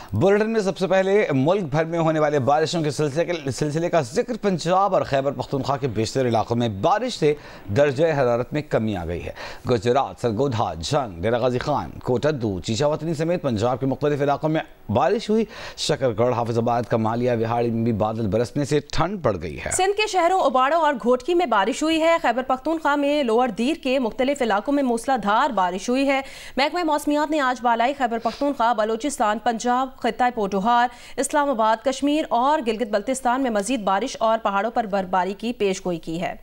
Bulletin में सबसे पहले मुल्क भर में होने वाले बारिशों के सिलसिले का जिक्र। पंजाब और खैबर पख्तूनख्वा के बेशतर इलाकों में बारिश से दर्जे हरारत में कमी आ गई है। गुजरात, सरगोधा, जंग, डेरा गाजी खान, कोटद्दू, चीचावतनी समेत पंजाब के मुख्तलिफ इलाकों में बारिश हुई। शकरगढ़, हाफिजाबाद, कमालिया, विहाड़ी में भी बादल बरसने से ठंड बढ़ गई है। सिंध के शहरों उबाड़ो और घोटकी में बारिश हुई है। खैबर पख्तूनख्वा में लोअर दीर के मुख्तलिफ इलाकों में मूसलाधार बारिश हुई है। महकमा मौसमियात ने आज बालाई खैबर पख्तूनख्वा, बलोचिस्तान, पंजाब, खित्ता पोटोहार, इस्लामाबाद, कश्मीर और गिलगित बल्तिस्तान में मजीद बारिश और पहाड़ों पर बर्फबारी की पेशगोई की है।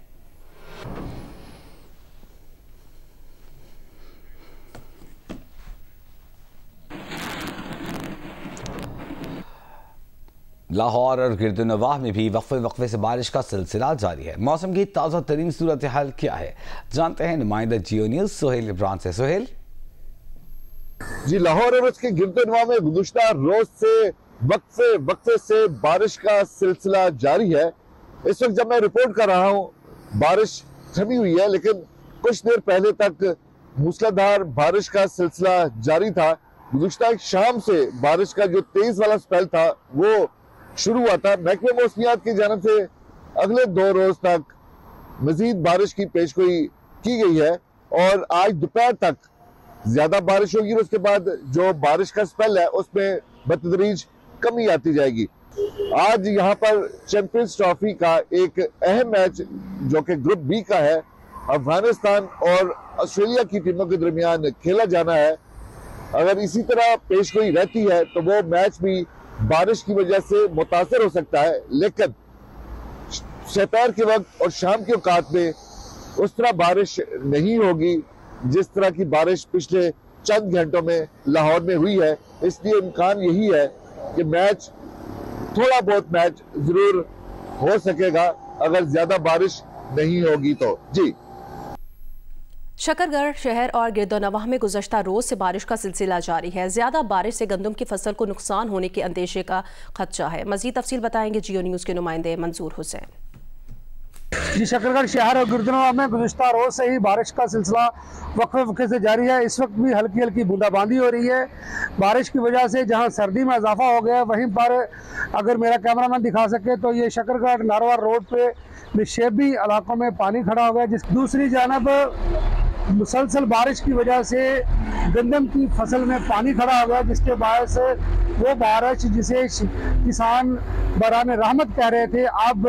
लाहौर और गिरदनवाह में भी वक्फे वक्फे से बारिश का सिलसिला जारी है। मौसम की ताज़ा तरीन सूरत हाल क्या है, जानते हैं नुमाइंदा जियो न्यूज़ सुहेल इब्रान से। सुहेल जी, लाहौर और उसके गिरदनवाह में गुज़श्ता रोज से वक्फे से बारिश का सिलसिला जारी है। इस वक्त जब मैं रिपोर्ट कर रहा हूँ बारिश थमी हुई है, लेकिन कुछ देर पहले तक मूसलाधार बारिश का सिलसिला जारी था। गुज़श्ता शाम से बारिश का जो तेज वाला स्पेल था वो शुरू हुआ था। महकमे मौसमियात की जानब से अगले 2 रोज तक मजीद बारिश की पेशगोई की गई है और आज दोपहर तक ज्यादा बारिश होगी और उसके बाद जो बारिश का स्पेल है उसमें बतदरीज कमी आती जाएगी। आज यहाँ पर चैंपियंस ट्रॉफी का एक अहम मैच जो कि ग्रुप बी का है, अफगानिस्तान और ऑस्ट्रेलिया की टीमों के दरमियान खेला जाना है। अगर इसी तरह पेशगोई रहती है तो वो मैच भी बारिश की वजह से मुतासर हो सकता है, लेकिन दोपहर के वक्त और शाम के औकात में उस तरह बारिश नहीं होगी जिस तरह की बारिश पिछले चंद घंटों में लाहौर में हुई है। इसलिए इम्कान यही है कि थोड़ा बहुत मैच जरूर हो सकेगा अगर ज्यादा बारिश नहीं होगी तो। जी, शकरगढ़ शहर और गिरदनवाह में गुज़श्ता रोज से बारिश का सिलसिला जारी है। ज्यादा बारिश से गंदम की फसल को नुकसान होने के अंदेशे का खदशा है। मजीद तफसील बताएंगे जियो न्यूज़ के नुमाइंदे मंजूर हुसैन। जी, शकरगढ़ शहर और गिरदनवाह में गुज़श्ता रोज से ही बारिश का सिलसिला वक्फे से जारी है। इस वक्त भी हल्की हल्की बूंदाबांदी हो रही है। बारिश की वजह से जहां सर्दी में इजाफा हो गया है, वहीं पर अगर मेरा कैमरामैन दिखा सके तो ये शकरगढ़ नारवा रोड पे निशेबी इलाकों में पानी खड़ा हो गया। जिस दूसरी जानब मुसलसल बारिश की वजह से गंदम की फसल में पानी खड़ा हो गया, जिसके बायस वो बारिश जिसे किसान बराने रहमत कह रहे थे अब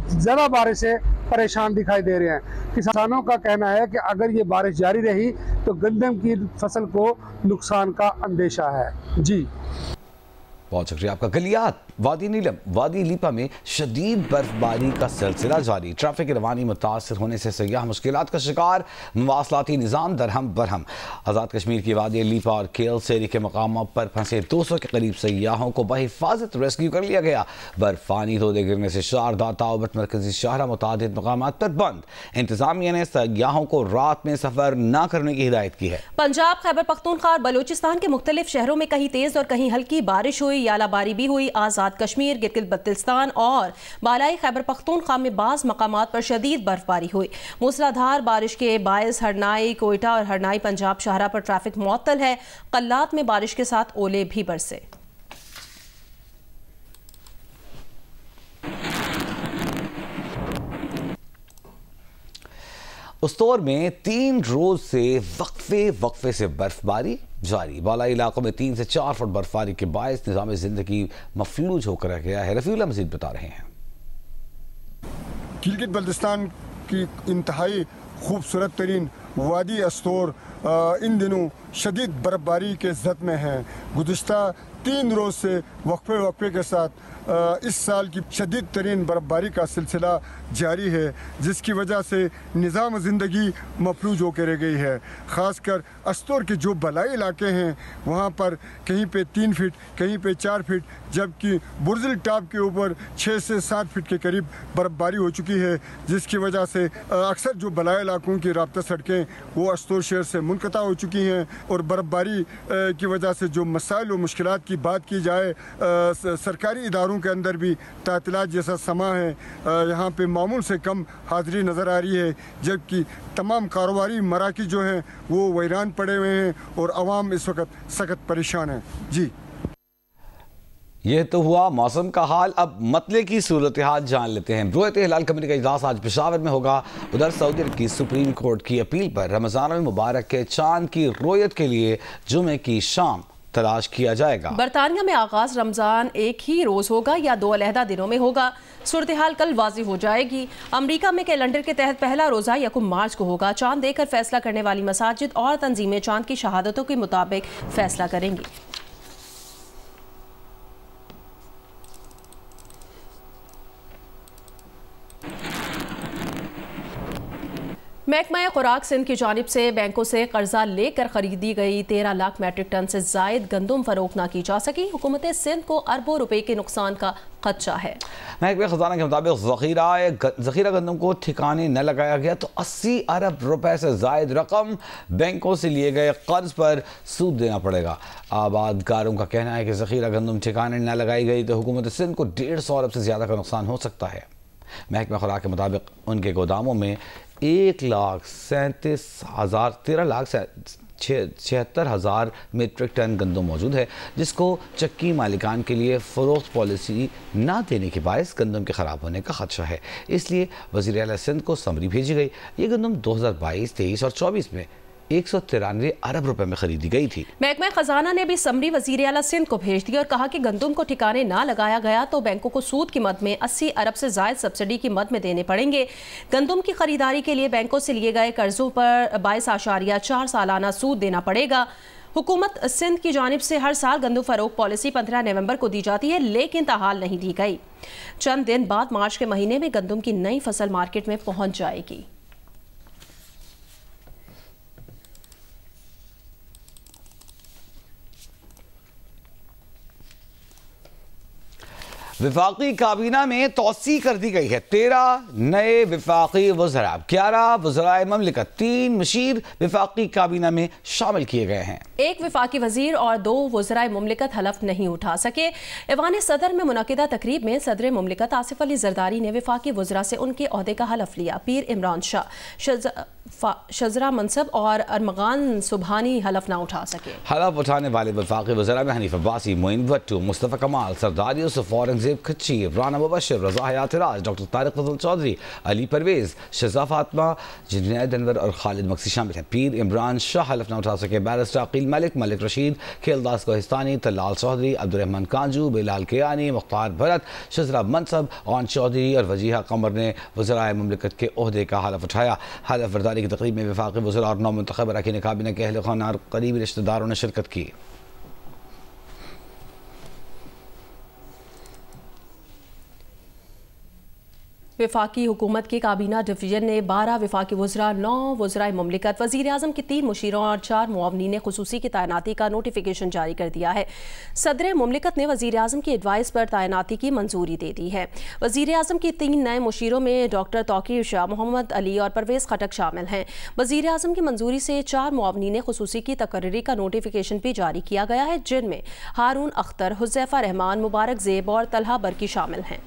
ज़्यादा बारिश से परेशान दिखाई दे रहे हैं। किसानों का कहना है कि अगर ये बारिश जारी रही तो गंदम की फसल को नुकसान का अंदेशा है। जी, बहुत शुक्रिया आपका। गलियात, वादी नीलम, वादी लीपा में शदीद बर्फबारी का सिलसिला जारी। ट्रैफिक रवानी मुतासर होने से सयाह मुश्किलात का शिकार। मवासलाती निज़ाम दरहम बरहम। आज़ाद कश्मीर की वादी लीपा और केल सेरी के मकामों पर फंसे 200 के करीब सयाहों को बहिफाजत रेस्क्यू कर लिया गया। बर्फानी तोदे गिरने से शारदा, ताओबत, मरकजी शाहरा मुतादिद मकामात पर बंद। इंतजामिया ने सयाहों को रात में सफर न करने की हिदायत की है। पंजाब, खैबर पख्तूनख्वा और बलोचिस्तान के मुख्तलिफ शहरों में कहीं तेज और कहीं हल्की बारिश हुई। यालाबारी भी हुई। आज़ाद कश्मीर, गिलगित बल्तिस्तान और बालाई खैबर पख्तूनख्वा में बाज़ मकामात पर शदीद बर्फबारी हुई। मूसलाधार बारिश के बायस हरनाई, कोयटा और हरनाई पंजाब शाहरा पर ट्रैफिक मुअत्तल है। कल्लात में बारिश के साथ ओले भी बरसे। उस्तौर में 3 रोज से वक्फे से बर्फबारी जारी। बालाई इलाकों में 3 से 4 फुट बर्फबारी के बायस निज़ाम ज़िंदगी मफलूज होकर रह गया है। रफ़ीउल्ला मज़ीद बता रहे हैं। गिलगित बल्तिस्तान की इंतहाई खूबसूरत तरीन वादी अस्तौर इन दिनों शदीद बर्फबारी के जद में है। गुज़श्ता 3 रोज से वक्फे के साथ इस साल की शदीद तरीन बर्फबारी का सिलसिला जारी है, जिसकी वजह से निज़ाम ज़िंदगी मफलूज होकर रह गई है। ख़ासकर अस्तौर के जो बलाई इलाके हैं वहाँ पर कहीं पे 3 फीट, कहीं पे 4 फीट, जबकि बुर्जिल टॉप के ऊपर 6 से 7 फीट के करीब बर्फबारी हो चुकी है, जिसकी वजह से अक्सर जो बलाई इलाकों की राब्ता सड़कें वो अस्तौर शहर से मुनक़ता हो चुकी हैं। और बर्फबारी की वजह से जो मसाइल और मुश्किलात की बात की जाए, सरकारी इदारों के अंदर भी तातिलात जैसा समा है। यहाँ पे मामूल से कम हाज़िरी नज़र आ रही है, जबकि तमाम कारोबारी मराकज़ जो हैं वो वैरान पड़े हुए हैं और आवाम इस वक्त सख्त परेशान है। जी, यह तो हुआ मौसम का हाल। अब मतले की सूरत हाल जान लेते हैं। रोयत हिलाल कमेटी का इजलास आज पेशावर में होगा। उधर सऊदी अरब की सुप्रीम कोर्ट की अपील पर रमजान अल मुबारक के चांद की रोयत के लिए जुमे की शाम तलाश किया जाएगा। बरतानिया में आगाज रमजान एक ही रोज होगा या 2 अलहदा दिनों में होगा, सूरत हाल कल वाजी हो जाएगी। अमेरिका में कैलेंडर के तहत पहला रोजा 1 मार्च को होगा। चांद देखकर फैसला करने वाली मसाजिद और तंजीमें चांद की शहादतों के मुताबिक फैसला करेंगी। महकमा खुराक सिंध की जानिब से बैंकों से कर्जा लेकर खरीदी गई 13 लाख मैट्रिक टन से जायद गंदम फरोख्त न की जा सकी। हुकूमत सिंध को अरबों रुपए के नुकसान का खदशा है। महकमा खजाना के मुताबिक जखीरा गंदम को ठिकाने न लगाया गया तो 80 अरब रुपए से जायद रकम बैंकों से लिए गए कर्ज पर सूद देना पड़ेगा। आबादकारों का कहना है कि जखीरा गंदम ठिकाने न लगाई गई तो हुकूमत सिंध को 150 अरब से ज़्यादा का नुकसान हो सकता है। महकमा खुराक के मुताबिक उनके गोदामों में 1,76,000 मीट्रिक टन गंदम मौजूद है, जिसको चक्की मालिकान के लिए फ़रोख्त पॉलिसी ना देने के बायस गंदम के ख़राब होने का खदशा है। इसलिए वज़ीर आला सिंध को समरी भेजी गई। ये गंदम 2022, 23 और 24 में 193 अरब रुपए में खरीदी गई थी। महकमा खजाना ने भी समरी वज़ीर आला सिंध को भेज दी और कहा कि गंदम को ठिकाने ना लगाया गया तो बैंकों को सूद की मद में 80 अरब से जायद सब्सिडी की मद में देने पड़ेंगे। गंदम की खरीदारी के लिए बैंकों से लिए गए कर्जों पर 22.4 सालाना सूद देना पड़ेगा। हुकूमत सिंध की जानिब से हर साल गंदम फरोख्त पॉलिसी 15 नवंबर को दी जाती है, लेकिन ताहाल नहीं दी गई। चंद दिन बाद मार्च के महीने में गंदम की नई फसल मार्केट में पहुंच जाएगी। विफाकी काबीना में तोसी कर दी गई है। 13 नए विफाकी वज़रा, 11 वज़राए ममलिकत, 3 मुशीर विफाकी काबीना में शामिल किए गए हैं। एक विफाकी वजीर और 2 वज़राए ममलिकत हलफ नहीं उठा सके। ऐवान सदर में मुनक़िदा तकरीब में सदर ममलिकत आसिफ अली जरदारी ने विफाकी वज़रा से उनके ओहदे का हलफ लिया। पीर इमरान शाह, शजरा मनसब और अरमगान सुबहानी हलफ ना उठा सके। हलफ उठाने वाले वफाकी वज़रा में हनीफ अब्बासी, मोइन भट्टू, मुस्तफ़ा कमाल, सरदार यूसुफ, औरंगज़ेब खच्ची, राना मुबशर, रज़ा हयातराज, डॉक्टर तारिक फजल चौधरी, अली परवेज़, शज़ा फातिमा, जुनैद अनवर और खालिद मक्सी शामिल हैं। पीर इमरान शाह हलफ ना उठा सके। बैरिस्टर अकील मलिक, मलिक रशीद, खेलदास कोहिस्तानी, तल्लाल चौधरी, अब्दुर्रहमान कांजू, बिलाल कियानी, मुख्तार भरत, शजरा मनसब, औन चौधरी और वजीहा कमर ने वज़राए ममलिकत के ओहदे का हलफ उठाया। हलफ बरदारी की तकरीब में वफाकी वज़रा और नौमुंतखब अरकान काबीना के अहल खाना और करीबी रिश्तेदारों ने शिरकत की। विफाकी हुकूमत की काबीना डिवीजन ने 12 विफाकी वज़रा, 9 वज़राए ममलिकत, वज़ीर आज़म के 3 मुशीरों और 4 मुआवनीन ख़ुसूसी की तैनाती का नोटिफिकेशन जारी कर दिया है। सदर ममलिकत ने वज़ीर आज़म की एडवाइस पर तैनाती की मंजूरी दे दी है। वज़ीर आज़म के 3 नए मुशीरों में डॉक्टर तौकीर शाह, मोहम्मद अली और परवेज़ खटक शामिल हैं। वज़ीर आज़म की मंजूरी से 4 मुआवनीन ख़ुसूसी की तकर्री का नोटिफिकेशन भी जारी किया गया है, जिनमें हारून अख्तर, हुज़ैफ़ा रहमान, मुबारक ज़ेब और तलहा बरकी शामिल हैं।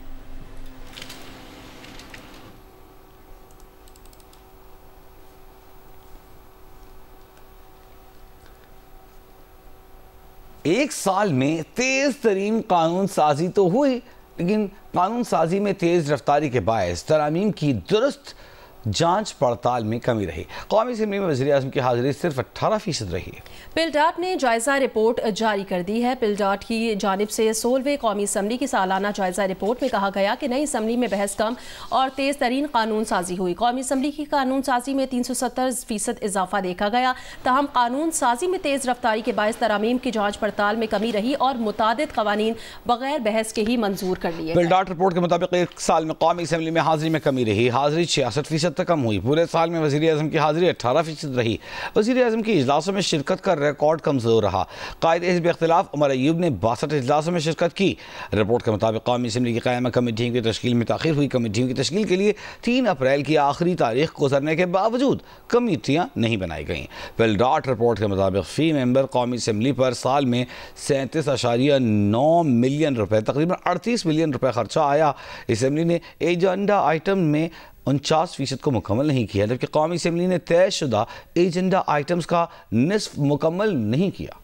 एक साल में तेज तरीन कानून साजी तो हुई, लेकिन कानून साजी में तेज रफ्तारी के बायस तरामीम की दुरुस्त जांच पड़ताल में कमी रही। कौमी असेंबली में वज़ीर आज़म की हाजिरी सिर्फ 18% रही। पिलडाट ने जायजा रिपोर्ट जारी कर दी है। पिलडाट की जानिब से 16वें कौमी असेंबली की सालाना जायजा रिपोर्ट में कहा गया कि नई असेंबली में बहस कम और तेज तरीन कानून साजी हुई। कौमी असेंबली की कानून साजी में 370% इजाफा देखा गया। ताहम कानून साजी में तेज रफ्तारी के बायस तरामीम की जाँच पड़ताल में कमी रही और मुतादिद कवानीन बगैर बहस के ही मंजूर कर लिए। पिलडाट रिपोर्ट के मुताबिक एक साल में कौमी असेंबली में हाजिरी में कमी रही। हाजिरी 66% तक कम हुई। पूरे साल में वज़ीर आज़म की हाजिरी 18% रही। वज़ीर आज़म की इजलासों में शिरकत का रिकॉर्ड कमज़ोर रहा। कायदे हिज़्ब इख्तिलाफ उमर अयूब ने 62 इजलासों में शिरकत की। रिपोर्ट के मुताबिक कौमी असेंबली की क़यामा कमेटियों की तश्कील में ताख़ीर हुई। कमेटियों की तश्कील के लिए 3 अप्रैल की आखिरी तारीख गुजरने के बावजूद कमेटियाँ नहीं बनाई गईं। पिलडाट रिपोर्ट के मुताबिक फ़ी मेंबर कौमी असेंबली पर साल में 37.9 मिलियन रुपये, तकरीबन 38 मिलियन रुपये खर्चा आया। असेंबली ने एजेंडा आइटम में 49% को मुकम्मल नहीं किया, जबकि कौमी असेंबली ने तयशुदा एजेंडा आइटम्स का निस्फ मुकम्मल नहीं किया।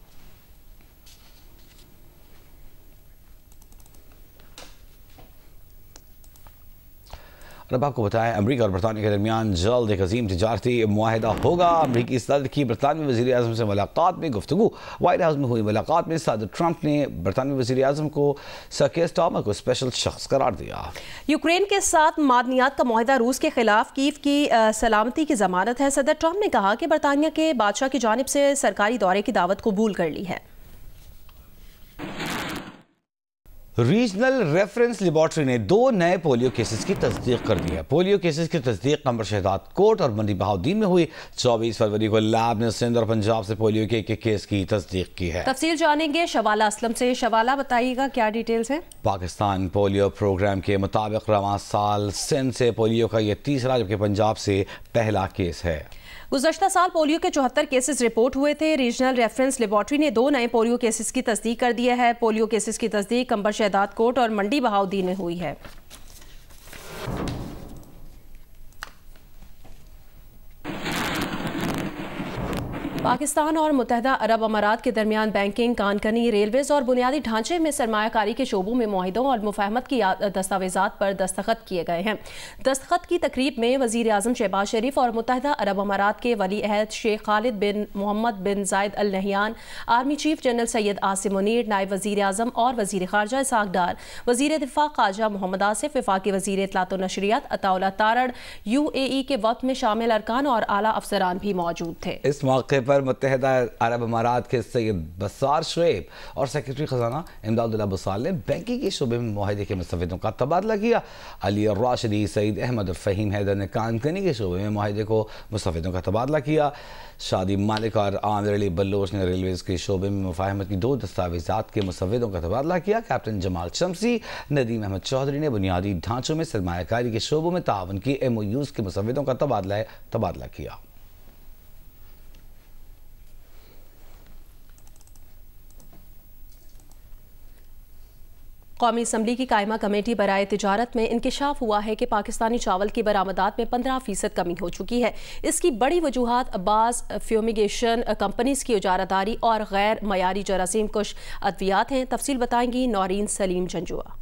और अब आपको बताएं, अमरीका और बरतानिया के दरमियान जल्द एक अजीम तिजारती मुआहिदा होगा। अमरीकी सदर की बरतानवी वज़ीर आज़म से मुलाकात में गुफ्तगू। व्हाइट हाउस में हुई मुलाकात में सदर ट्रंप ने बरतानवी वज़ीर आज़म को सर कीर स्टारमर को स्पेशल शख्स करार दिया। यूक्रेन के साथ मादनियात का मुआहिदा रूस के खिलाफ कीव की सलामती की जमानत है। सदर ट्रंप ने कहा कि बरतानिया के बादशाह की जानिब से सरकारी दौरे की दावत कबूल कर ली है। रीजनल रेफरेंस लेबॉर्ट्री ने 2 नए पोलियो केसेस की तस्दीक कर दी है। पोलियो केसेस की तस्दीक कमर शहजाद कोट और मंडी बहाउद्दीन में हुई। 24 फरवरी को लैब ने सिंध और पंजाब से पोलियो के एक केस की तस्दीक की है। तफसील जानेंगे शवाला असलम से। शवाला, बताइएगा क्या डिटेल्स हैं? पाकिस्तान पोलियो प्रोग्राम के मुताबिक रवां साल सिंध से पोलियो का यह तीसरा जबकि पंजाब से पहला केस है। गुज़श्ता साल पोलियो के 74 केसेस रिपोर्ट हुए थे। रीजनल रेफरेंस लेबॉर्ट्री ने 2 नए पोलियो केसेस की तस्दीक कर दिया है। पोलियो केसेस की तस्दीक कंबर शहदाद कोट और मंडी बहाउद्दीन में हुई है। पाकिस्तान और मुत्तहदा अरब अमारात के दरमियान बैंकिंग, कानकनी, रेलवेज और बुनियादी ढांचे में सरमायाकारी के शोबों में मुआहिदों और मुफाहमत की दस्तावेजात पर दस्तखत किए गए हैं। दस्तखत की तकरीब में वज़ीर आज़म शहबाज शरीफ और मुत्तहदा अरब अमारात के वली अहद शेख खालिद बिन Mohammed bin Zayed Al Nahyan, army chief general Syed Asim Munir, नायब वज़ीर आज़म और वज़ीर ख़ारजा इसहाक़ डार, वज़ीर दिफ़ा ख्वाजा मोहम्मद आसिफ, वफ़ाक़ी वज़ीर इत्तलात व नशरियात अताउल्लाह तारड़, UAE के वक्त में शामिल अरकान और आला अफसरान भी मौजूद थे। इस मौके पर मुत्तहदा अरब अमारात के सैयद बसार शुएब और सेक्रेटरी खजाना इमदादुल्लाह बसाल ने बैंकिंग के शोबे में मुआहिदे के मुस्तफिदों का तबादला किया। अली राशिदी, सईद अहमद और फ़हीम हैदर ने कानकनी के शोबे में मुआहिदे को मुस्तफिदों का तबादला किया। शादी मालिक और आमिर अली बलोच ने रेलवेज के शोबे में मुफाहमत की 2 दस्तावेजात के मुस्तफिदों का तबादला किया। कैप्टन जमाल शमसी, नदीम अहमद चौधरी ने बुनियादी ढांचों में सरमायाकारी के शोबों में तावन की MOUs के मुस्तफिदों का तबादला किया। कौमी असम्बली की कायमा कमेटी बराए तिजारत में इंकिशाफ हुआ है कि पाकिस्तानी चावल की बरामदात में 15% कमी हो चुकी है। इसकी बड़ी वजूहात बाज़ फ्यूमिगेशन कंपनीज की उजारादारी और गैर मयारी जरासीम कुश अद्वियात हैं। तफसील बताएंगी नौरीन सलीम जंजुआ।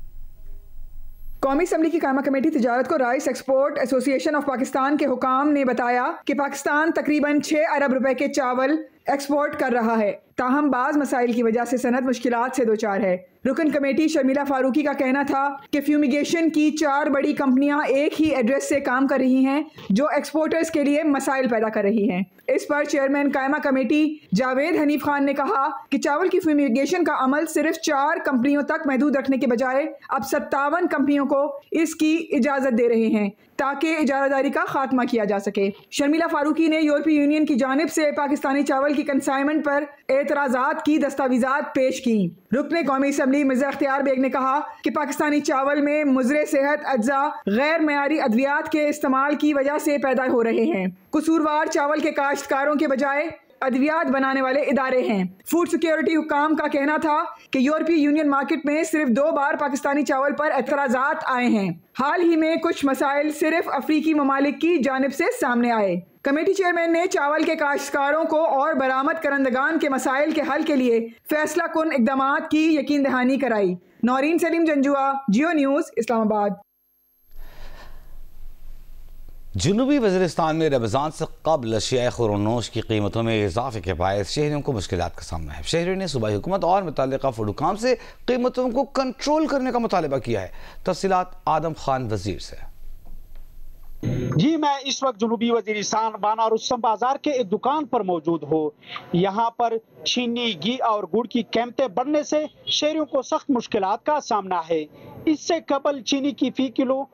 कौमी असम्बली की कायमा कमेटी तिजारत को rice export association of Pakistan के हुकाम ने बताया कि पाकिस्तान तकरीबन 6 अरब रुपए के चावल एक्सपोर्ट कर रहा है। ताहम बाज मसाइल की वजह से सनद मुश्किलात से दो चार है। रुकन कमेटी शर्मिला फारूकी का कहना था कि फ्यूमिगेशन की 4 बड़ी कंपनियां एक ही एड्रेस से काम कर रही हैं, जो एक्सपोर्टर्स के लिए मसाइल पैदा कर रही हैं। इस पर चेयरमैन कायमा कमेटी जावेद हनीफ खान ने कहा कि चावल की फ्यूमिगेशन का अमल सिर्फ 4 कंपनियों तक महदूद रखने के बजाय अब 57 कंपनियों को इसकी इजाजत दे रहे हैं ताकि इजारादारी का खात्मा किया जा सके। शर्मिला फारूकी ने यूरोपीय यूनियन की जानिब से पाकिस्तानी चावल की कंसाइनमेंट पर एतराज़ात की दस्तावेजात पेश की। रुकने कौमी असम्बली मिर्जा अख्तियार बेग ने कहा कि पाकिस्तानी चावल में मुज़रे सेहत अज्जा गैर मयारी अद्वियात के इस्तेमाल की वजह से पैदा हो रहे हैं। कसूरवार चावल के काश्तकारों के बजाय अद्वियात बनाने वाले इदारे हैं। फूड सिक्योरिटी हुकाम का कहना था कि यूरोपीय यूनियन मार्केट में सिर्फ 2 बार पाकिस्तानी चावल पर एतराज़ात आए हैं। हाल ही में कुछ मसाइल सिर्फ अफ्रीकी ममालिक की जानिब से सामने आए। कमेटी चेयरमैन ने चावल के काश्तकारों को और बरामद करंदगान के मसाइल के हल के लिए फैसला कुन इक़दामात की यकीन दहानी कराई। नौरीन सलीम जंजुआ, जियो न्यूज़, इस्लामाबाद। जनूबी वज़ीरिस्तान में रमज़ान से कबल अशिया खुरोनोश की कीमतों में इजाफे के बायस शहरियों को मुश्किलात का सामना है। शहरियों ने सूबाई हुकूमत और मुतल्लिका फूड हुकाम से कीमतों को कंट्रोल करने का मुतालबा किया है। तफसीलात आदम खान वजीर से। जी, मैं इस वक्त जनूबी वज़ीरिस्तान बाना रुस्तम बाजार के एक दुकान पर मौजूद हूँ। यहाँ पर चीनी, घी और गुड़ की कीमतें बढ़ने से शहरियों को सख्त मुश्किलात का सामना है। इससे कबल चीनी की फी किलो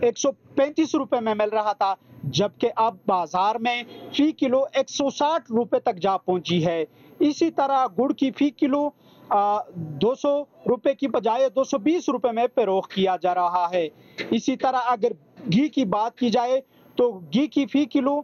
135 रुपए में मिल रहा था, जबकि अब बाजार में फी किलो 160 रुपए तक जा पहुंची है। इसी तरह गुड़ की फी किलो 200 रुपए की बजाय 220 रुपए में फरोख्त किया जा रहा है। इसी तरह अगर घी की बात की जाए तो घी की फी किलो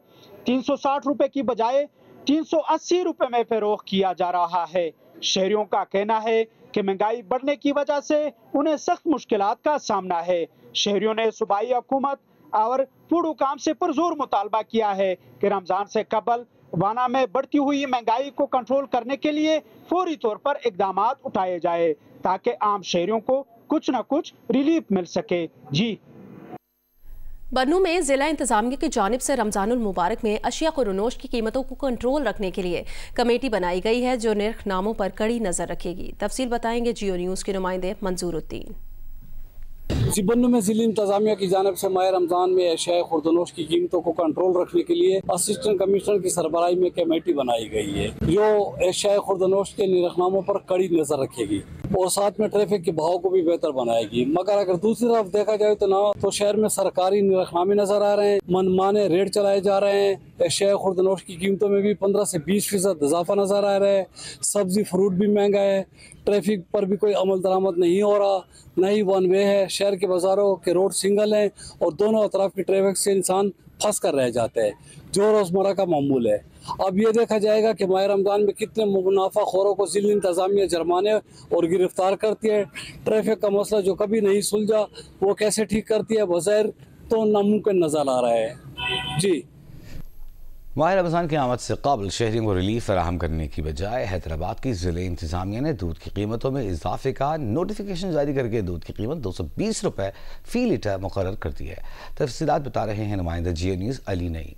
360 रुपए की बजाय 380 रुपए में फरोख्त किया जा रहा है। शहरियों का कहना है कि महंगाई बढ़ने की वजह से उन्हें सख्त मुश्किलात का सामना है। शहरियों ने सूबाई हुकूमत और फूड हुकाम से पुरजोर मुतालबा किया है कि रमजान से कबल वाना में बढ़ती हुई महंगाई को कंट्रोल करने के लिए फौरी तौर पर इकदामात उठाए जाए ताकि आम शहरियों को कुछ न कुछ रिलीफ मिल सके। जी, बन्नू में जिला इंतजामिया की जानिब से रमजानुल मुबारक में अशिया खुरनोश की कीमतों को कंट्रोल रखने के लिए कमेटी बनाई गई है जो निर्खनामों पर कड़ी नजर रखेगी। तफसील बताएंगे जियो न्यूज़ के नुमाइंदे मंजूरुद्दीन। बन्नू में जिला इंतजामिया की जानिब से माह रमजान में अशिया खुर्दनोश की कीमतों को कंट्रोल रखने के लिए असिस्टेंट कमिश्नर की सरबराही में कमेटी बनाई गई है जो अशिया खुर्दनोश के निरखनामों पर कड़ी नजर रखेगी और साथ में ट्रैफिक के बहाव को भी बेहतर बनाएगी। मगर अगर दूसरी तरफ देखा जाए तो शहर में सरकारी निरखनामे नजर आ रहे हैं, मनमाने रेट चलाए जा रहे हैं। अशिया खुर्दनोश की कीमतों में भी 15 से 20% इजाफा नजर आ रहा है। सब्जी फ्रूट भी महंगा है। ट्रैफिक पर भी कोई अमल दरामद नहीं हो रहा, न ही वन वे है। शहर के बाजारों के रोड सिंगल हैं और दोनों तरफ की ट्रैफिक से इंसान फंस कर रह जाते हैं जो रोजमर्रा का मामूल है। अब ये देखा जाएगा कि माह रमजान में कितने मुनाफाखोरों को जिला इंतजामिया जुर्माने और गिरफ्तार करती है। ट्रैफिक का मसला जो कभी नहीं सुलझा वो कैसे ठीक करती है, बज़ाहिर तो नामुमकिन नजर आ रहा है। जी, माह रमज़ान की आमद से कबल शहरियों को रिलीफ फराहम करने की बजाय हैदराबाद की ज़िले इंतजामिया ने दूध की कीमतों में इजाफे का नोटिफिकेशन जारी करके दूध की कीमत 220 रुपये फ़ी लीटर मुकर्रर कर दी है। तफसीलात बता रहे हैं नुमाइंदा जियो न्यूज़ अली नई।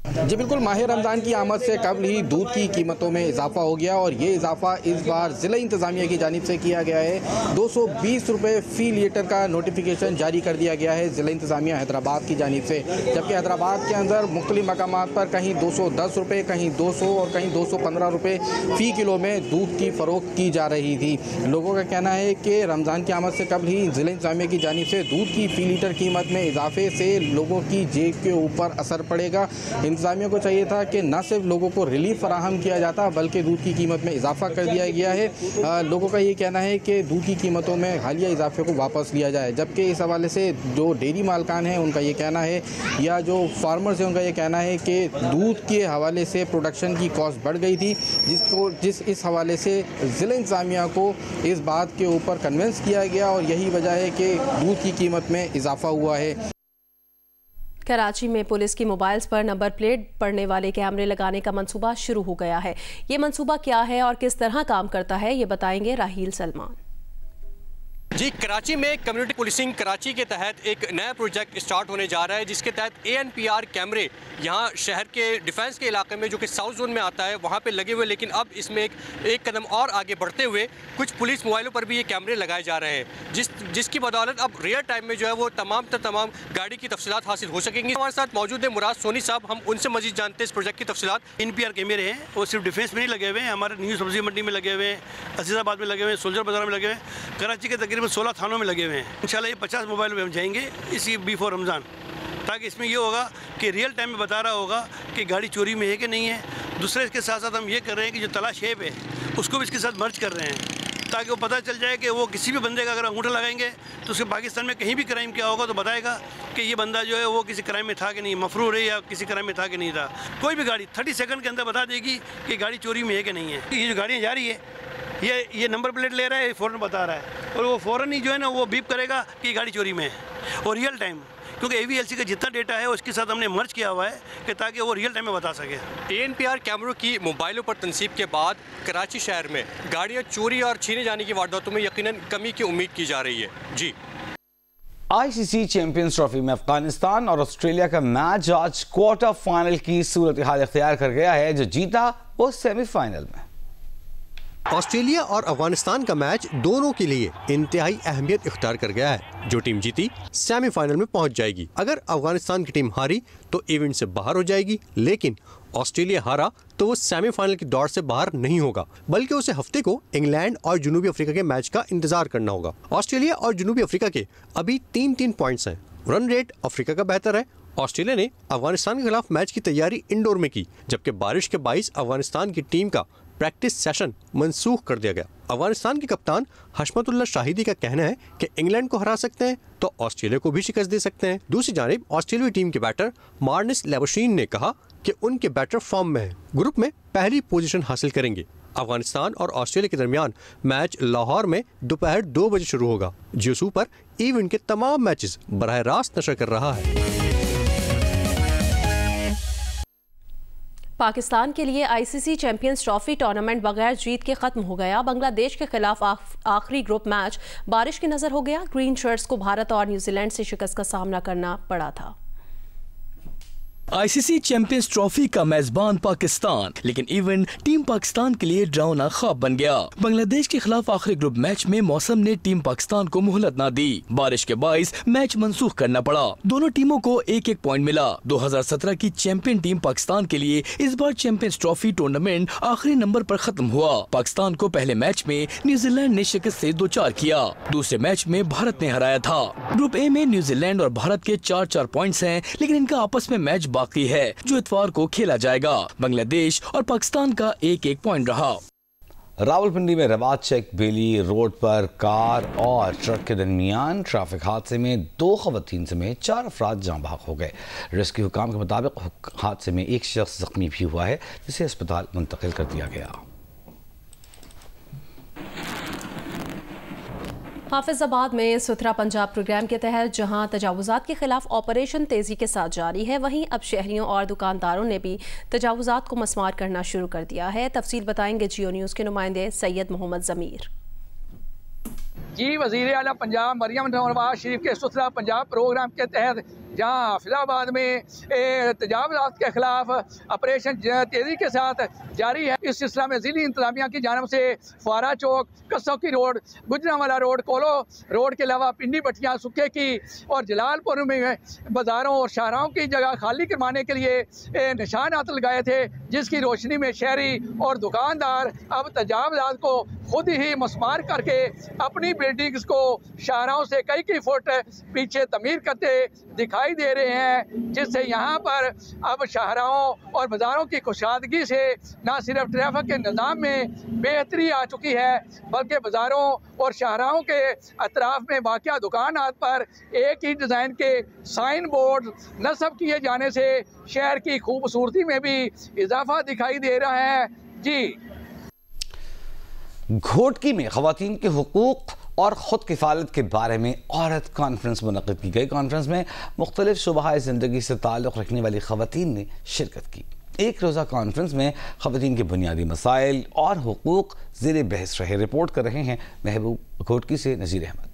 जी बिल्कुल, माह रमज़ान की आमद से कबल ही दूध की कीमतों में इजाफा हो गया और ये इजाफा इस बार ज़िला इंतज़ामिया की जानिब से किया गया है। 220 रुपये फ़ी लीटर का नोटिफिकेशन जारी कर दिया गया है ज़िला इंतज़ामिया हैदराबाद की जानिब से, जबकि हैदराबाद के अंदर मुख्तलिफ मकामात पर कहीं 210 रुपये, कहीं 200 और कहीं 215 रुपये फ़ी किलो में दूध की फ़रोख्त की जा रही थी। लोगों का कहना है कि रमज़ान की आमद से कबल ही ज़िला इंतज़ामिया की जानिब से दूध की फ़ी लीटर कीमत में इजाफे से लोगों की जेब के ऊपर असर पड़ेगा। इंतज़ामिया को चाहिए था कि न सिर्फ लोगों को रिलीफ फराहम किया जाता बल्कि दूध की कीमत में इजाफा कर दिया गया है। लोगों का ये कहना है कि दूध की कीमतों में हालिया इजाफे को वापस लिया जाए, जबकि इस हवाले से जो डेयरी मालकान हैं उनका ये कहना है या जो फार्मर्स हैं उनका ये कहना है कि दूध के हवाले से प्रोडक्शन की कॉस्ट बढ़ गई थी, इस हवाले से ज़िला इंतज़ामिया को इस बात के ऊपर कन्विंस किया गया और यही वजह है कि दूध की कीमत में इजाफा हुआ है। कराची में पुलिस की मोबाइल्स पर नंबर प्लेट पड़ने वाले कैमरे लगाने का मंसूबा शुरू हो गया है। ये मंसूबा क्या है और किस तरह काम करता है, ये बताएंगे राहील सलमान। जी, कराची में कम्युनिटी पुलिसिंग कराची के तहत एक नया प्रोजेक्ट स्टार्ट होने जा रहा है जिसके तहत ANPR कैमरे यहाँ शहर के डिफेंस के इलाके में जो कि साउथ जोन में आता है वहाँ पे लगे हुए, लेकिन अब इसमें एक कदम और आगे बढ़ते हुए कुछ पुलिस मोबाइलों पर भी ये कैमरे लगाए जा रहे हैं जिसकी बदौलत अब रियल टाइम में जो है वो तमाम गाड़ी की तफसीलात हासिल हो सकेंगी। हमारे साथ मौजूद है मुराद सोनी साहब, हम उनसे मजीद जानते हैं इस प्रोजेक्ट की तफसीलात। ANPR कैमरे हैं वो सिर्फ डिफेंस में नहीं लगे हुए हैं, हमारे न्यू सब्जी मंडी में लगे हुए हैं, अजीज़ाबाद में लगे हुए हैं, सोल्जर बाजार में लगे हुए हैं, कराची के तकरीबन 16 थानों में लगे हुए हैं। इंशाल्लाह ये 50 मोबाइल में हम जाएंगे इसी बिफोर रमज़ान, ताकि इसमें ये होगा कि रियल टाइम में बता रहा होगा कि गाड़ी चोरी में है कि नहीं है। दूसरे इसके साथ साथ हम ये कर रहे हैं कि जो तलाश ऐप है उसको भी इसके साथ मर्ज कर रहे हैं ताकि वो पता चल जाए कि वो किसी भी बंदे का अगर अंगूठा लगाएंगे तो उसके पाकिस्तान में कहीं भी क्राइम किया होगा तो बताएगा कि ये बंदा जो है वो किसी क्राइम में था कि नहीं, मफरूर है या किसी क्राइम में था कि नहीं था। कोई भी गाड़ी 30 सेकंड के अंदर बता देगी कि गाड़ी चोरी में है कि नहीं है। ये जो गाड़ियाँ जा रही है ये नंबर प्लेट ले रहा है, फ़ौरन बता रहा है और वो फ़ौरन ही जो है ना वो बीप करेगा कि गाड़ी चोरी में है। और रियल टाइम, क्योंकि AVLC का जितना डेटा है उसके साथ हमने मर्ज किया हुआ है कि ताकि वो रियल टाइम में बता सके। ANPR कैमरों की मोबाइलों पर तनसीब के बाद कराची शहर में गाड़ियाँ चोरी और छीने जाने की वारदातों में यकीनन कमी की उम्मीद की जा रही है। जी, ICC चैंपियंस ट्रॉफी में अफगानिस्तान और ऑस्ट्रेलिया का मैच आज क्वार्टर फाइनल की सूरत हाल इख्तियार कर गया है। जो जीता वो सेमीफाइनल में। ऑस्ट्रेलिया और अफगानिस्तान का मैच दोनों के लिए इंतहाई अहमियत इख्तियार कर गया है। जो टीम जीती सेमीफाइनल में पहुंच जाएगी। अगर अफगानिस्तान की टीम हारी तो इवेंट से बाहर हो जाएगी, लेकिन ऑस्ट्रेलिया हारा तो वो सेमीफाइनल की दौड़ से बाहर नहीं होगा, बल्कि उसे हफ्ते को इंग्लैंड और जनूबी अफ्रीका के मैच का इंतजार करना होगा। ऑस्ट्रेलिया और जनूबी अफ्रीका के अभी 3-3 पॉइंट्स हैं। रन रेट अफ्रीका का बेहतर है। ऑस्ट्रेलिया ने अफगानिस्तान के खिलाफ मैच की तैयारी इंडोर में की, जबकि बारिश के बाइस अफगानिस्तान की टीम का प्रैक्टिस सेशन मनसूख कर दिया गया। अफगानिस्तान के कप्तान हशमतुल्लाह शाहिदी का कहना है कि इंग्लैंड को हरा सकते हैं तो ऑस्ट्रेलिया को भी शिकस्त दे सकते हैं। दूसरी जानिब ऑस्ट्रेलियाई टीम के बैटर मार्निस लेबोशीन ने कहा कि उनके बैटर फॉर्म में हैं, ग्रुप में पहली पोजीशन हासिल करेंगे। अफगानिस्तान और ऑस्ट्रेलिया के दरमियान मैच लाहौर में दोपहर 2 बजे शुरू होगा। जियो सुपर इवेंट के तमाम मैचेस बराह रास्त नशर कर रहा है। पाकिस्तान के लिए आईसीसी चैंपियंस ट्रॉफी टूर्नामेंट बगैर जीत के खत्म हो गया। बांग्लादेश के खिलाफ आखिरी ग्रुप मैच बारिश की नजर हो गया। ग्रीन शर्ट्स को भारत और न्यूजीलैंड से शिकस्त का सामना करना पड़ा था। आईसीसी चैंपियंस ट्रॉफी का मेजबान पाकिस्तान, लेकिन इवेंट टीम पाकिस्तान के लिए डरावना ख्वाब बन गया। बांग्लादेश के खिलाफ आखिरी ग्रुप मैच में मौसम ने टीम पाकिस्तान को मोहलत न दी। बारिश के बाइस मैच मंसूख करना पड़ा। दोनों टीमों को एक एक पॉइंट मिला। 2017 की चैंपियन टीम पाकिस्तान के लिए इस बार चैंपियंस ट्रॉफी टूर्नामेंट आखिरी नंबर पर खत्म हुआ। पाकिस्तान को पहले मैच में न्यूजीलैंड ने शिकस्त से 2-4 किया। दूसरे मैच में भारत ने हराया था। ग्रुप ए में न्यूजीलैंड और भारत के 4-4 पॉइंट्स हैं, लेकिन इनका आपस में मैच बाकी है जो इतवार को खेला जाएगा। बांग्लादेश और पाकिस्तान का 1-1 पॉइंट रहा। रावलपिंडी में रवात चेक बेली रोड पर कार और ट्रक के दरमियान ट्रैफिक हादसे में 2 खवातीन समेत 4 अफराद जाँ बहक हो गए। रेस्क्यू हुकाम के मुताबिक हादसे में एक शख्स जख्मी भी हुआ है, जिसे अस्पताल मुंतकिल कर दिया गया। हाफिजाबाद में सुथरा पंजाब प्रोग्राम के तहत जहां तजावुजात के खिलाफ ऑपरेशन तेजी के साथ जारी है, वहीं अब शहरियों और दुकानदारों ने भी तजावुजात को मस्मार करना शुरू कर दिया है। तफसील बताएंगे जियो न्यूज़ के नुमाइंदे सैयद मोहम्मद ज़मीर। जी, वज़ीर आला पंजाब मरियम नवाज शरीफ के सुथरा पंजाब प्रोग्राम के तहत जहां हाफिजाबाद में तजावुजात के खिलाफ ऑपरेशन तेज़ी के साथ जारी है, इस सिलसिला में ज़िली इंतजामिया की जानब से फुआरा चौक, कसौकी रोड, गुजरांवाला रोड, कोलो रोड के अलावा पिंडी भट्टियाँ, सुखे की और जलालपुर में बाज़ारों और शाहराहों की जगह खाली करवाने के लिए निशानात लगाए थे, जिसकी रोशनी में शहरी और दुकानदार अब तजावुजात को खुद ही मस्मार करके अपनी बिल्डिंग्स को शाहराहों से कई फुट पीछे तमीर करते दिखाई दे रहे हैं, जिससे यहाँ पर अब शाहराहों और बाज़ारों की कुशादगी से न सिर्फ ट्रैफिक के निज़ाम में बेहतरी आ चुकी है, बल्कि बाज़ारों और शाहराहों के अतराफ में वाक़या दुकानात पर एक ही डिज़ाइन के साइन बोर्ड नस्ब किए जाने से शहर की खूबसूरती में भी इजाफा दिखाई दे रहा है। जी, घोटकी में खवातीन के हुकूक और ख़ुद किफ़ालत के बारे में औरत कॉन्फ्रेंस मुनक़िद की गई। कॉन्फ्रेंस में मुख्तलिफ शुबाह ज़िंदगी से ताल्लुक़ रखने वाली खवातीन ने शिरकत की। एक रोज़ा कॉन्फ्रेंस में खवातीन के बुनियादी मसाइल और हुकूक ज़ेर बहस रहे। रिपोर्ट कर रहे हैं महबूब घोटकी से नज़ीर अहमद।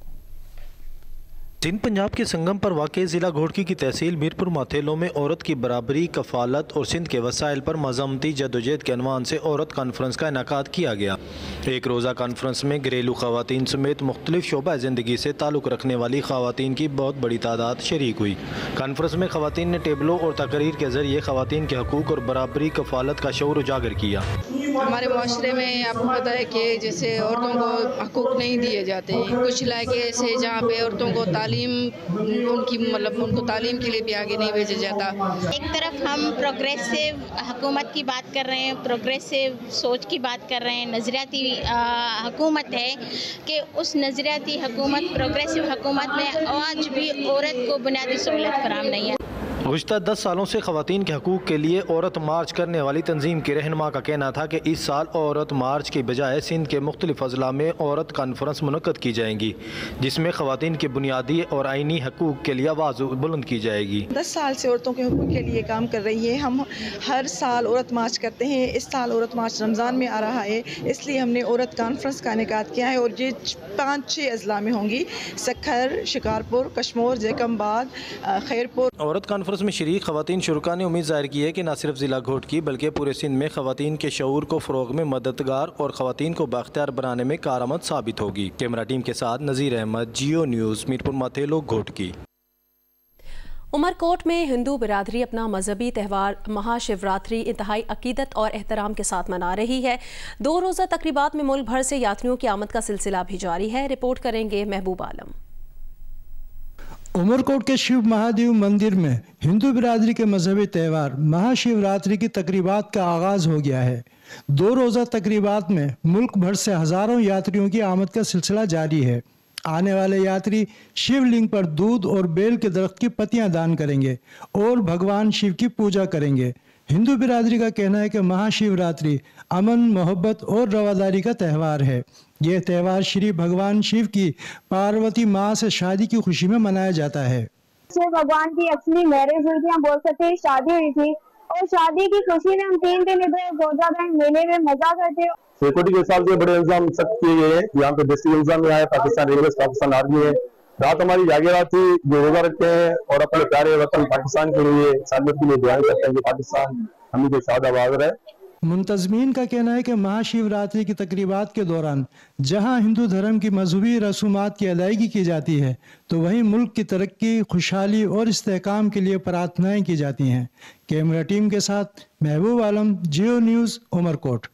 सिंध पंजाब के संगम पर वाक़ ज़िला घोटकी की तहसील मीरपुर माथेलो में औरत की बराबरी, कफ़ालत और सिंध के वसाइल पर मज़ामती जदोजहद के अनवान से औरत कॉन्फ्रेंस का इनेकाद किया गया। एक रोज़ा कॉन्फ्रेंस में घरेलू ख़वातीन समेत मुख्तलिफ शोबा ज़िंदगी से ताल्लुक़ रखने वाली ख़वातीन की बहुत बड़ी तादाद शरीक हुई। कॉन्फ्रेंस में ख़वातीन ने टेबलों और तकरीर के ज़रिए ख़वातीन के हकूक़ और बराबरी, कफ़ालत का शऊर उजागर किया। हमारे माशरे में आपको पता है कि जैसे औरतों को हकूक़ नहीं दिए जाते हैं। कुछ इलाके ऐसे जहाँ पे औरतों को उनको तालीम के लिए भी आगे नहीं भेजा जाता। एक तरफ हम प्रोग्रेसिव हुकूमत की बात कर रहे हैं, प्रोग्रेसिव सोच की बात कर रहे हैं, नज़रियाती हुकूमत है कि उस नज़रियाती हुकूमत, प्रोग्रेसिव हुकूमत में आज भी औरत को बुनियादी सहूलत फराहम नहीं है। गुज़श्ता 10 सालों से ख़वातीन के हकूक़ के लिए औरत मार्च करने वाली तंजीम के रहनुमा का कहना था कि इस साल औरत मार्च के बजाय सिंध के मुख्तलिफ अज़ला में औरत कॉन्फ्रेंस मुनक़्क़द की जाएंगी, जिसमें ख़वातीन के बुनियादी और आइनी हकूक़ के लिए आवाज़ बुलंद की जाएगी। 10 साल से औरतों के हकूक़ के लिए काम कर रही है। हम हर साल औरत मार्च करते हैं। इस साल औरत मार्च रमज़ान में आ रहा है, इसलिए हमने औरत कॉन्फ्रेंस का इनेकाद किया है और ये 5-6 अज़ला में होंगी: सखर, शिकारपुर, कश्मोर, जैकमबाद, खैरपुर। औरत कॉन्फ्रेंस में शरीक ख़वातीन शुरका ने उम्मीद ज़ाहिर की है कि न सिर्फ ज़िला घोटकी बल्कि पूरे सिंध में ख़वातीन के शऊर को फ़रोग़ में मददगार और ख़वातीन को बाख्तियार बनाने में कारआमद साबित होगी। कैमरा टीम के साथ नज़ीर अहमद, जियो न्यूज़, मीरपुर माथेलो, घोटकी। उमरकोट में हिंदू बिरादरी अपना मजहबी त्यौहार महाशिवरात्रि इंतहाई अकीदत और एहतराम के साथ मना रही है। 2 रोज़ा तकरीबात में मुल्क भर से यात्रियों की आमद का सिलसिला भी जारी है। रिपोर्ट करेंगे महबूब आलम। उमरकोट के शिव महादेव मंदिर में हिंदू बिरादरी के मजहबी त्यौहार महाशिवरात्रि की तकरीबात का आगाज हो गया है। 2 रोज़ा तकरीबात में मुल्क भर से हज़ारों यात्रियों की आमद का सिलसिला जारी है। आने वाले यात्री शिवलिंग पर दूध और बेल के दरख्त की पत्तियां दान करेंगे और भगवान शिव की पूजा करेंगे। हिंदू बिरादरी का कहना है कि महाशिवरात्रि अमन, मोहब्बत और रवादारी का त्यौहार है। यह त्यौहार श्री भगवान शिव की पार्वती माँ से शादी की खुशी में मनाया जाता है। शिव भगवान की असली मैरिज हुई थी, हम बोल सकते हैं शादी हुई थी और शादी की खुशी में हम 3 दिन इधर गोजा बैंक मेले में मजा करते हो। सिक्योरिटी के हिसाब से बड़े इंतजाम सख्त किए गए हैं। यहाँ पे डिस्ट्रिक्ट इंतजाम में आया पाकिस्तान रेलवे, पाकिस्तान आर्मी है। रात हमारी जागे रात थी, जो रोजा रखते हैं और अपने प्यारे वतन पाकिस्तान के लिए साबित के लिए दुआएं करते हैं कि पाकिस्तान हमें के साथ आबाद रहे। मुंतजमीन का कहना है कि महाशिवरात्रि की तकरीबात के दौरान जहां हिंदू धर्म की मजहबी रसूमात की अदायगी की जाती है, तो वहीं मुल्क की तरक्की, खुशहाली और इस्तेहकाम के लिए प्रार्थनाएं की जाती हैं। कैमरा टीम के साथ महबूब आलम, जियो न्यूज़, उमरकोट।